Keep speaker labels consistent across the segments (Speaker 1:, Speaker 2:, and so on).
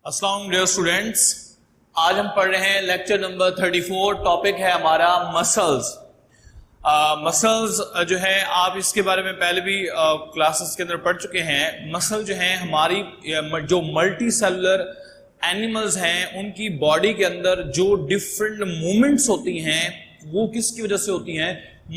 Speaker 1: अस्सलाम dear students, आज हम पढ़ रहे हैं लेक्चर नंबर 34। टॉपिक है हमारा मसल्स। मसल्स जो है आप इसके बारे में पहले भी क्लासेस के अंदर पढ़ चुके हैं। मसल जो है हमारी जो मल्टी सेलुलर एनिमल्स हैं उनकी बॉडी के अंदर जो डिफरेंट मूवमेंट्स होती हैं वो किसकी वजह से होती हैं?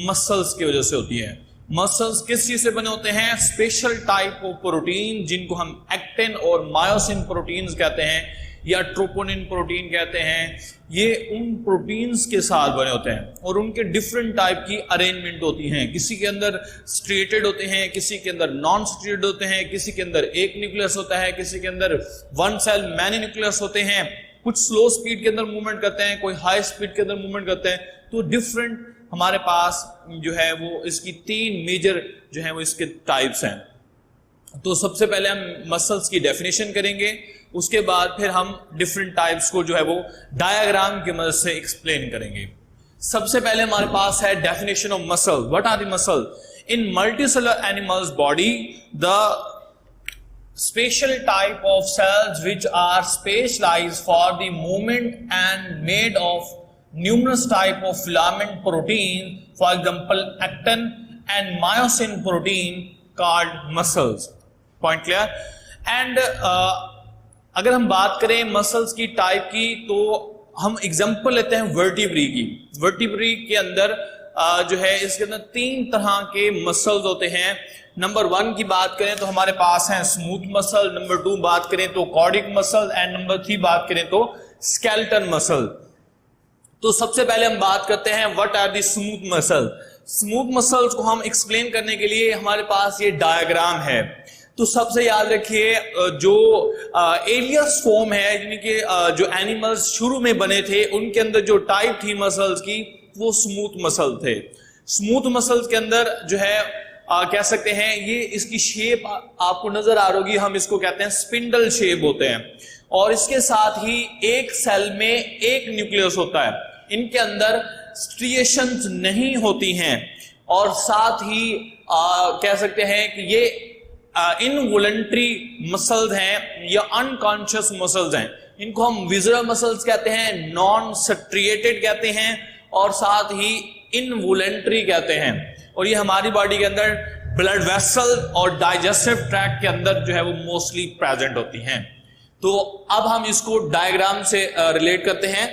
Speaker 1: मसल्स की वजह से होती है। मसल्स किस चीज से बने होते हैं? स्पेशल टाइप ऑफ प्रोटीन जिनको हम एक्टिन और मायोसिन प्रोटीन्स कहते हैं या ट्रोपोनिन प्रोटीन कहते हैं, ये उन प्रोटीन्स के साथ बने होते हैं और उनके डिफरेंट टाइप की अरेंजमेंट होती हैं। किसी के अंदर स्ट्रेटेड होते हैं, किसी के अंदर नॉन स्ट्रेटेड होते हैं, किसी के अंदर एक न्यूक्लियस होता है, किसी के अंदर वन सेल मैनी न्यूक्लियस होते हैं। कुछ स्लो स्पीड के अंदर मूवमेंट करते हैं, कोई हाई स्पीड के अंदर मूवमेंट करते हैं। तो डिफरेंट हमारे पास जो है वो इसकी तीन मेजर जो है वो इसके टाइप्स हैं। तो सबसे पहले हम मसल्स की डेफिनेशन करेंगे, उसके बाद फिर हम डिफरेंट टाइप्स को जो है वो डायग्राम की मदद से एक्सप्लेन करेंगे। सबसे पहले हमारे पास है definition of muscle. What are the muscle? In multicellular animals body the special type of cells which are specialized for the movement and made of numerous type of filament protein, for example actin and myosin protein called muscles. Point clear? And अगर हम बात करें muscles की type की तो हम example लेते हैं वर्टिब्री की। वर्टिब्री के अंदर जो है इसके अंदर तीन तरह के मसल्स होते हैं। नंबर 1 की बात करें तो हमारे पास है स्मूथ मसल, नंबर 2 बात करें तो कॉर्डिक मसल एंड नंबर 3 बात करें तो स्केलेटन मसल। तो सबसे पहले हम बात करते हैं what are the smooth muscle. Smooth muscles को हम एक्सप्लेन करने के लिए हमारे पास ये डायग्राम है। तो सबसे याद रखिए जो एलियस फॉर्म है, यानी कि जो एनिमल्स शुरू में बने थे उनके अंदर जो टाइप थी मसल्स की वो स्मूथ मसल थे। स्मूथ मसल्स के अंदर जो है कह सकते हैं ये इसकी शेप आपको नजर आ रही होगी, हम इसको कहते हैं स्पिंडल शेप होते हैं और इसके साथ ही एक सेल में एक न्यूक्लियस होता है। इनके अंदर स्ट्रिएशंस नहीं होती हैं और साथ ही कह सकते हैं कि ये इनवॉलंटरी मसल्स हैं या अनकॉन्शियस मसल्स हैं। इनको हम विजुअल मसल्स कहते हैं, नॉन स्ट्रिएटेड कहते हैं और साथ ही इनवॉलंटरी कहते हैं। और ये हमारी बॉडी के अंदर ब्लड वेसल और डाइजेस्टिव ट्रैक्ट के अंदर जो है वो मोस्टली प्रेजेंट होती हैं। तो अब हम इसको डायग्राम से रिलेट करते हैं।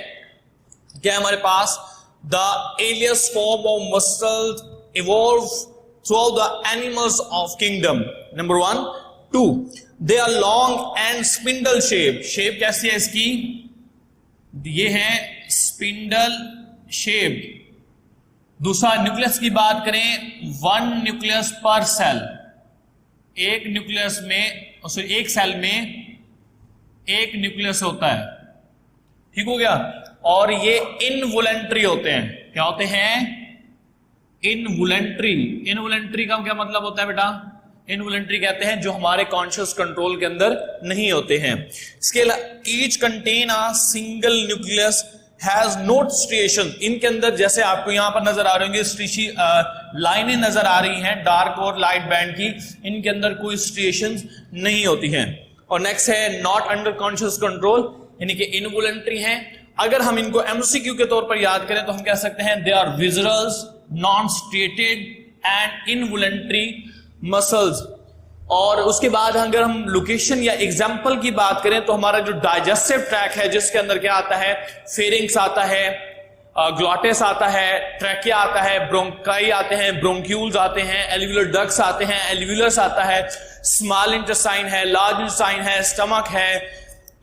Speaker 1: क्या हमारे पास the alias form of muscles evolve through the animals of kingdom. Number 1, 2 they are long and spindle shape. Shape कैसी है इसकी? ये है स्पिंडल शेप। दूसरा न्यूक्लियस की बात करें, 1 न्यूक्लियस पर सेल। एक न्यूक्लियस में एक सेल में एक न्यूक्लियस होता है, ठीक हो गया। और ये इनवॉलंटरी होते हैं। क्या होते हैं? इनवॉलंटरी। इनवॉलंटरी का क्या मतलब होता है बेटा? इनवॉलंटरी कहते हैं जो हमारे कॉन्शियस कंट्रोल के अंदर नहीं होते हैं। इसके each contain a single nucleus has note striation. इनके अंदर जैसे आपको यहां पर नजर आ रही होंगी स्ट्रीशी लाइनें नजर आ रही हैं डार्क और लाइट बैंड की, इनके अंदर कोई स्ट्रिएशन नहीं होती हैं। और नेक्स्ट है नॉट अंडर कॉन्शियस कंट्रोल, यानी कि इनवॉलंटरी हैं। अगर हम इनको एमसीक्यू के तौर पर याद करें तो हम कह सकते हैं they are visuals, non striated and involuntary muscles. और उसके बाद अगर हम लोकेशन या एग्जाम्पल की बात करें तो हमारा जो डाइजेस्टिव ट्रैक है जिसके अंदर क्या आता है? फेरिंग्स आता है, ग्लॉटिस आता है, ट्रैकिया आता है, ब्रोंकाई आते हैं, ब्रोंक्यूल्स आते हैं, एल्वियुलर डक्ट्स आते हैं, एल्वियुलस आता है, स्मॉल इंटेस्टाइन है, लार्ज इंटेस्टाइन है, स्टमक है।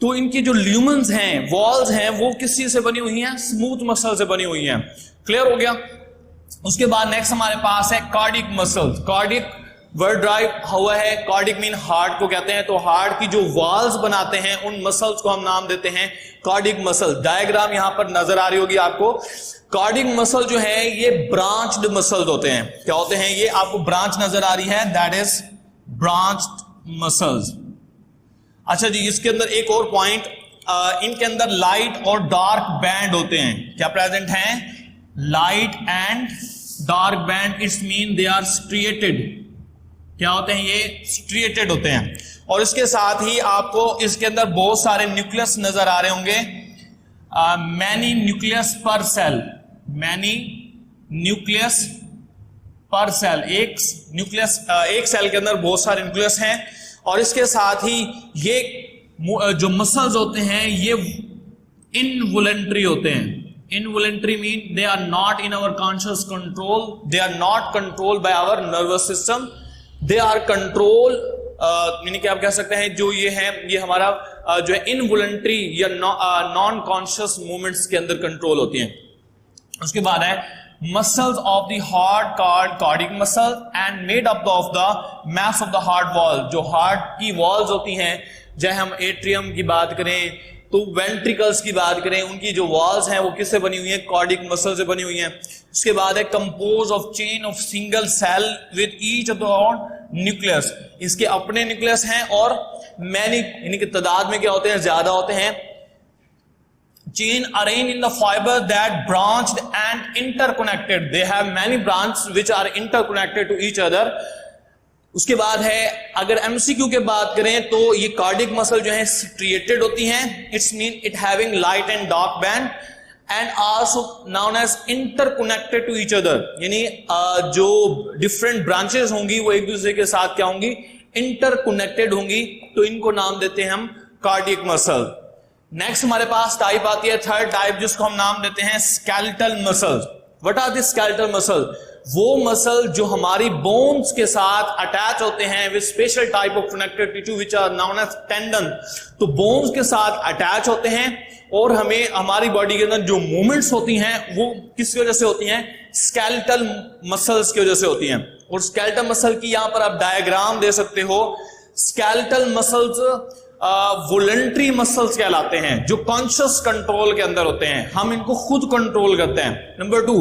Speaker 1: तो इनकी जो ल्यूमेन्स हैं, वॉल्स हैं, वो किस चीज से बनी हुई हैं? स्मूथ मसल से बनी हुई हैं। क्लियर हो गया? उसके बाद नेक्स्ट हमारे पास है cardiac muscles. Cardiac word drive हुआ है, कार्डिक मीन हार्ट को कहते हैं। तो हार्ट की जो वॉल्स बनाते हैं उन मसल्स को हम नाम देते हैं कार्डिक मसल। डायग्राम यहां पर नजर आ रही होगी आपको। कार्डिक मसल जो है ये ब्रांच्ड मसल्स होते हैं। क्या होते हैं? ये आपको ब्रांच नजर आ रही है, दैट इज ब्रांच्ड मसल्स। अच्छा जी, इसके अंदर एक और पॉइंट, इनके अंदर लाइट और डार्क बैंड होते हैं। क्या प्रेजेंट हैं? Light and dark band. It's mean they are striated. क्या होते हैं, ये स्ट्रिएटेड होते हैं। और इसके साथ ही आपको इसके अंदर बहुत सारे न्यूक्लियस नजर आ रहे होंगे, मैनी न्यूक्लियस पर सेल, मैनी न्यूक्लियस पर सेल, एक न्यूक्लियस एक सेल के अंदर बहुत सारे न्यूक्लियस हैं। और इसके साथ ही ये जो मसल्स होते हैं ये इनवॉलंटरी होते हैं। Involuntary mean they are not in our conscious control, they are not controlled by our nervous system, they are control यानी कि आप कह सकते हैं जो ये है ये हमारा जो है इनवॉलंटरी या नॉन कॉन्शियस मूवमेंट्स के अंदर कंट्रोल होती हैं। उसके बाद है muscles of the heart called cardiac muscle and made up of the mass of the heart wall. जो हार्ट की वॉल्स होती हैं, चाहे हम एट्रियम की बात करें तो वेंट्रिकल्स की बात करें, उनकी जो वॉल्स हैं वो किससे बनी हुई हैं, कार्डिक मसल से बनी हुई हैं। उसके बाद है compose of chain of single cell with each of the nucleus, इसके अपने न्यूक्लियस हैं और मैनी यानी कि तादाद में क्या होते हैं, ज्यादा होते हैं। Chain arrange in the fibre that branched and interconnected, they have many branch which are interconnected to each other. उसके बाद है अगर एमसीक्यू के बात करें तो ये कार्डिक मसल जो है स्ट्रिएटेड होती हैं, it's mean it having light and dark band and also known as interconnected to each other, यानी जो डिफरेंट ब्रांचेस होंगी वो एक दूसरे के साथ क्या होंगी, इंटरकनेक्टेड होंगी, तो इनको नाम देते हैं हम कार्डियक मसल। नेक्स्ट हमारे पास टाइप आती है थर्ड टाइप, जिसको हम नाम देते हैं skeletal muscle. What are the skeletal muscle? वो मसल जो हमारी बोन्स के साथ अटैच होते हैं with special type of connective tissue which are known as tendon. तो बोन्स के साथ अटैच होते हैं और हमें हमारी बॉडी के अंदर जो मूवमेंट्स होती हैं वो किसकी वजह से होती हैं, स्केलेटल मसल्स की वजह से होती हैं। और स्केलेटल मसल की यहां पर आप डायग्राम दे सकते हो। स्केलेटल मसल्स वॉलंटरी मसल्स कहलाते हैं, जो कॉन्शियस कंट्रोल के अंदर होते हैं, हम इनको खुद कंट्रोल करते हैं। नंबर 2,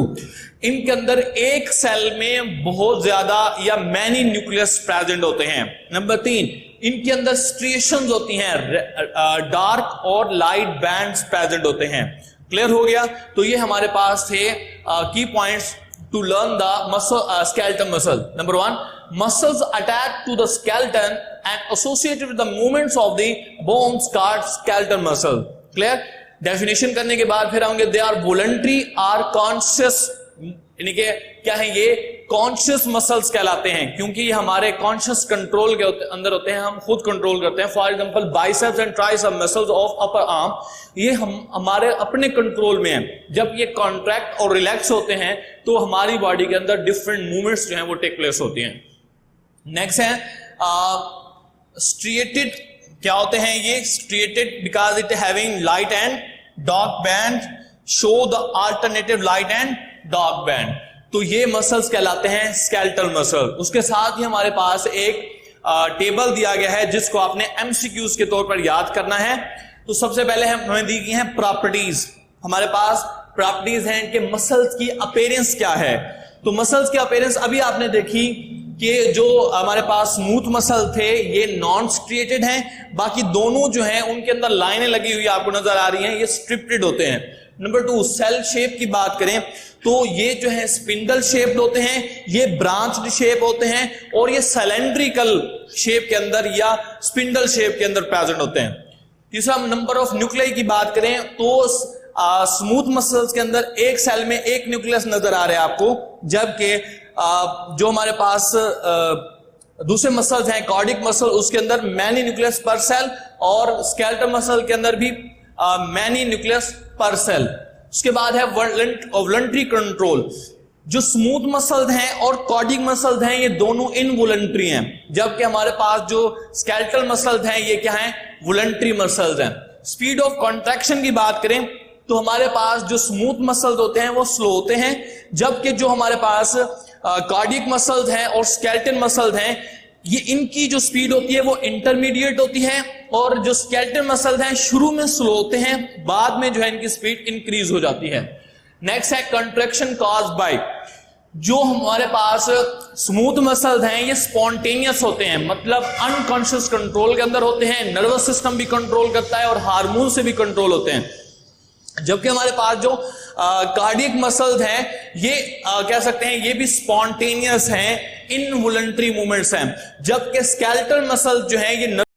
Speaker 1: इनके अंदर एक सेल में बहुत ज्यादा या मैनी न्यूक्लियस प्रेजेंट होते हैं। नंबर 3, इनके अंदर स्ट्रिएशंस होती हैं, डार्क और लाइट बैंड्स प्रेजेंट होते हैं। क्लियर हो गया? तो ये हमारे पास थे की points to learn the muscle skeletal muscle. Number 1, muscles attached to the skeleton and associated with the movements of the bones called skeletal muscle. Clear? Definition करने के बाद फिर आएंगे they are voluntary or conscious, यानी कि क्या है ये कॉन्शियस मसल्स कहलाते हैं, क्योंकि ये हमारे कॉन्शियस कंट्रोल के अंदर होते हैं, हम खुद कंट्रोल करते हैं। For example biceps and triceps muscles of upper arm, ये हम हमारे अपने कंट्रोल में हैं। जब ये कॉन्ट्रैक्ट और रिलैक्स होते हैं तो हमारी बॉडी के अंदर डिफरेंट मूवमेंट्स जो हैं वो टेक प्लेस होती हैं। नेक्स्ट है स्ट्रिएटेड। क्या होते हैं ये striated? Because it having light and dark band, show the alternative light and dark band. तो ये मसल्स कहलाते हैं स्केलेटल मसल। उसके साथ ही हमारे पास एक टेबल दिया गया है जिसको आपने एमसीक्यूज के तौर पर याद करना है। तो सबसे पहले हमें दी गई हैं प्रॉपर्टीज। हमारे पास प्रॉपर्टीज हैं कि मसल्स की अपीयरेंस क्या है। तो मसल्स की अपीयरेंस अभी आपने देखी कि जो हमारे पास स्मूथ मसल थे ये नॉन स्ट्रिएटेड हैं, बाकी दोनों जो हैं उनके अंदर लाइनें लगी हुई आपको नजर आ रही हैं, ये स्ट्रिप्टेड होते हैं। नंबर 2, सेल शेप की बात करें तो ये जो है स्पिंडल शेप होते हैं, ये ब्रांच्ड शेप होते हैं और ये सिलेंड्रिकल शेप के अंदर या स्पिंडल शेप के अंदर प्रेजेंट होते हैं। तीसरा, नंबर ऑफ न्यूक्लियाई की बात करें तो स्मूथ मसल्स के अंदर एक सेल में एक न्यूक्लियस नजर आ रहे हैं आपको, जबकि जो हमारे पास दूसरे मसल्स हैं कार्डिक मसल, उसके अंदर मैनी न्यूक्लियस पर सेल और स्केलेटल मसल के अंदर भी मैनी न्यूक्लियस पर सेल। उसके बाद है वॉलंटरी कंट्रोल। जो स्मूथ मसल्स हैं और कार्डिक मसल्स हैं ये दोनों इनवॉलंटरी हैं, जबकि हमारे पास जो स्केलेटल मसल्स हैं ये क्या हैं, वॉलंटरी मसल्स हैं। स्पीड ऑफ कॉन्ट्रैक्शन की बात करें तो हमारे पास जो स्मूथ मसल्स होते हैं वो स्लो होते हैं, जबकि जो हमारे पास कार्डियक मसल्स हैं और स्केलेटल मसल्स हैं ये इनकी जो स्पीड होती है वो इंटरमीडिएट होती है, और जो स्केलेटल मसल्स हैं शुरू में स्लो होते हैं, बाद में जो है इनकी स्पीड इंक्रीज हो जाती है। नेक्स्ट है कंट्रैक्शन कॉज्ड बाय। जो हमारे पास स्मूथ मसल्स हैं ये स्पॉन्टेनियस होते हैं, मतलब अनकॉन्शियस कंट्रोल के अंदर होते हैं, नर्वस सिस्टम भी कंट्रोल करता है और हार्मोन से भी कंट्रोल होते हैं। जबकि हमारे पास जो कार्डियक मसल्स हैं, ये कह सकते हैं ये भी स्पॉन्टेनियस हैं, इनवॉलंटरी मूवमेंट्स हैं, जबकि स्केलेटल मसल जो है ये